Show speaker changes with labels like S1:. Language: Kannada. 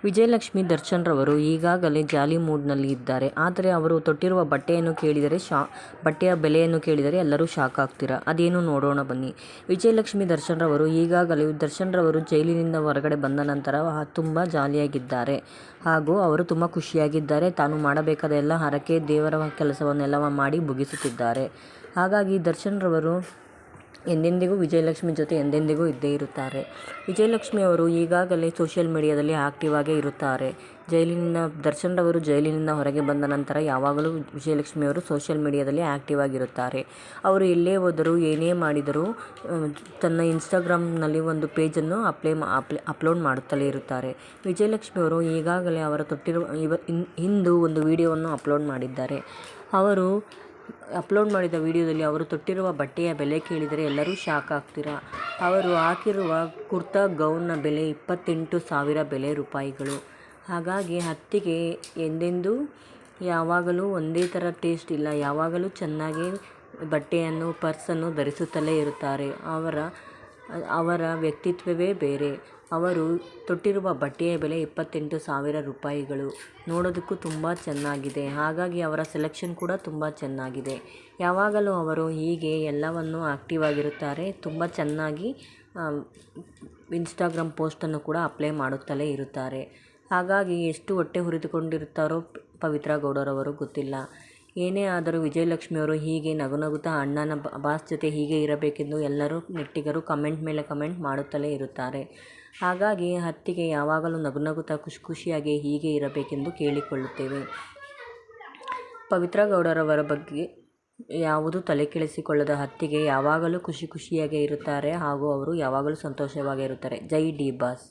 S1: ವಿಜಯಲಕ್ಷ್ಮಿ ದರ್ಶನ್ ರವರು ಈಗಾಗಲೇ ಜಾಲಿ ಮೂಡ್ನಲ್ಲಿ ಇದ್ದಾರೆ. ಆದರೆ ಅವರು ತೊಟ್ಟಿರುವ ಬಟ್ಟೆಯ ಬೆಲೆಯನ್ನು ಕೇಳಿದರೆ ಎಲ್ಲರೂ ಶಾಕ್ ಆಗ್ತೀರಾ. ಅದೇನು ನೋಡೋಣ ಬನ್ನಿ. ವಿಜಯಲಕ್ಷ್ಮಿ ದರ್ಶನ್ ರವರು ಈಗಾಗಲೇ ದರ್ಶನ್ ರವರು ಜೈಲಿನಿಂದ ಹೊರಗಡೆ ಬಂದ ನಂತರ ತುಂಬ ಜಾಲಿಯಾಗಿದ್ದಾರೆ ಹಾಗೂ ಅವರು ತುಂಬ ಖುಷಿಯಾಗಿದ್ದಾರೆ. ತಾನು ಮಾಡಬೇಕಾದ ಎಲ್ಲ ಹರಕೆ ದೇವರ ಕೆಲಸವನ್ನೆಲ್ಲ ಮಾಡಿ ಮುಗಿಸುತ್ತಿದ್ದಾರೆ. ಹಾಗಾಗಿ ದರ್ಶನ್ ರವರು ಎಂದೆಂದಿಗೂ ವಿಜಯಲಕ್ಷ್ಮಿ ಜೊತೆ ಎಂದೆಂದಿಗೂ ಇದ್ದೇ ಇರುತ್ತಾರೆ. ವಿಜಯಲಕ್ಷ್ಮಿ ಅವರು ಈಗಾಗಲೇ ಸೋಷಿಯಲ್ ಮೀಡಿಯಾದಲ್ಲಿ ಆಕ್ಟಿವ್ ಆಗೇ ಇರುತ್ತಾರೆ. ದರ್ಶನ್ ರವರು ಜೈಲಿನಿಂದ ಹೊರಗೆ ಬಂದ ನಂತರ ಯಾವಾಗಲೂ ವಿಜಯಲಕ್ಷ್ಮಿ ಅವರು ಸೋಷಿಯಲ್ ಮೀಡಿಯಾದಲ್ಲಿ ಆಕ್ಟಿವ್ ಆಗಿರುತ್ತಾರೆ. ಅವರು ಎಲ್ಲೇ ಹೋದರೂ ಏನೇ ಮಾಡಿದರೂ ತನ್ನ ಇನ್ಸ್ಟಾಗ್ರಾಮ್ನಲ್ಲಿ ಒಂದು ಪೇಜನ್ನು ಅಪ್ಲೋಡ್ ಮಾಡುತ್ತಲೇ ಇರುತ್ತಾರೆ. ವಿಜಯಲಕ್ಷ್ಮಿ ಅವರು ಈಗಾಗಲೇ ಅವರ ಇಂದು ಒಂದು ವಿಡಿಯೋವನ್ನು ಅಪ್ಲೋಡ್ ಮಾಡಿದ್ದಾರೆ. ಅವರು ಅಪ್ಲೋಡ್ ಮಾಡಿದ ವಿಡಿಯೋದಲ್ಲಿ ಅವರು ತೊಟ್ಟಿರುವ ಬಟ್ಟೆಯ ಬೆಲೆ ಕೇಳಿದರೆ ಎಲ್ಲರೂ ಶಾಕ್ ಆಗ್ತೀರಾ. ಅವರು ಹಾಕಿರುವ ಕುರ್ತಾ ಗೌನ್ನ ಬೆಲೆ 28,000 ಬೆಲೆ ರೂಪಾಯಿಗಳು. ಹಾಗಾಗಿ ಹತ್ತಿಗೆ ಎಂದೆಂದೂ ಯಾವಾಗಲೂ ಒಂದೇ ಥರ ಟೇಸ್ಟ್ ಇಲ್ಲ. ಯಾವಾಗಲೂ ಚೆನ್ನಾಗಿ ಬಟ್ಟೆಯನ್ನು ಪರ್ಸನ್ನು ಧರಿಸುತ್ತಲೇ ಇರುತ್ತಾರೆ. ಅವರ ವ್ಯಕ್ತಿತ್ವವೇ ಬೇರೆ. ಅವರು ತೊಟ್ಟಿರುವ ಬಟ್ಟೆಯ ಬೆಲೆ 28,000 ರೂಪಾಯಿಗಳು. ನೋಡೋದಕ್ಕೂ ತುಂಬ ಚೆನ್ನಾಗಿದೆ. ಹಾಗಾಗಿ ಅವರ ಸೆಲೆಕ್ಷನ್ ಕೂಡ ತುಂಬ ಚೆನ್ನಾಗಿದೆ. ಯಾವಾಗಲೂ ಅವರು ಹೀಗೆ ಎಲ್ಲವನ್ನು ಆಕ್ಟಿವ್ ಆಗಿರುತ್ತಾರೆ. ತುಂಬ ಚೆನ್ನಾಗಿ ಇನ್ಸ್ಟಾಗ್ರಾಮ್ ಪೋಸ್ಟನ್ನು ಕೂಡ ಅಪ್ಲೈ ಮಾಡುತ್ತಲೇ ಇರುತ್ತಾರೆ. ಹಾಗಾಗಿ ಎಷ್ಟು ಹೊಟ್ಟೆ ಹುರಿದುಕೊಂಡಿರುತ್ತಾರೋ ಪವಿತ್ರ ಗೌಡರವರು ಗೊತ್ತಿಲ್ಲ. ಏನೇ ಆದರೂ ವಿಜಯಲಕ್ಷ್ಮಿಯವರು ಹೀಗೆ ನಗುತ್ತಾ ಅಣ್ಣನ ಬಾಸ್ ಜೊತೆ ಹೀಗೆ ಇರಬೇಕೆಂದು ಎಲ್ಲರೂ ನೆಟ್ಟಿಗರು ಕಮೆಂಟ್ ಮೇಲೆ ಕಮೆಂಟ್ ಮಾಡುತ್ತಲೇ ಇರುತ್ತಾರೆ. ಹಾಗಾಗಿ ಹತ್ತಿಗೆ ಯಾವಾಗಲೂ ನಗುತ್ತಾ ಖುಷಿಯಾಗಿ ಹೀಗೆ ಇರಬೇಕೆಂದು ಕೇಳಿಕೊಳ್ಳುತ್ತೇವೆ. ಪವಿತ್ರ ಗೌಡರವರ ಬಗ್ಗೆ ಯಾವುದೂ ತಲೆ ಕೆಡಿಸಿಕೊಳ್ಳದ ಹತ್ತಿಗೆ ಯಾವಾಗಲೂ ಖುಷಿಯಾಗೇ ಇರುತ್ತಾರೆ ಹಾಗೂ ಅವರು ಯಾವಾಗಲೂ ಸಂತೋಷವಾಗೇ ಇರುತ್ತಾರೆ. ಜೈ ಡಿ ಬಾಸ್.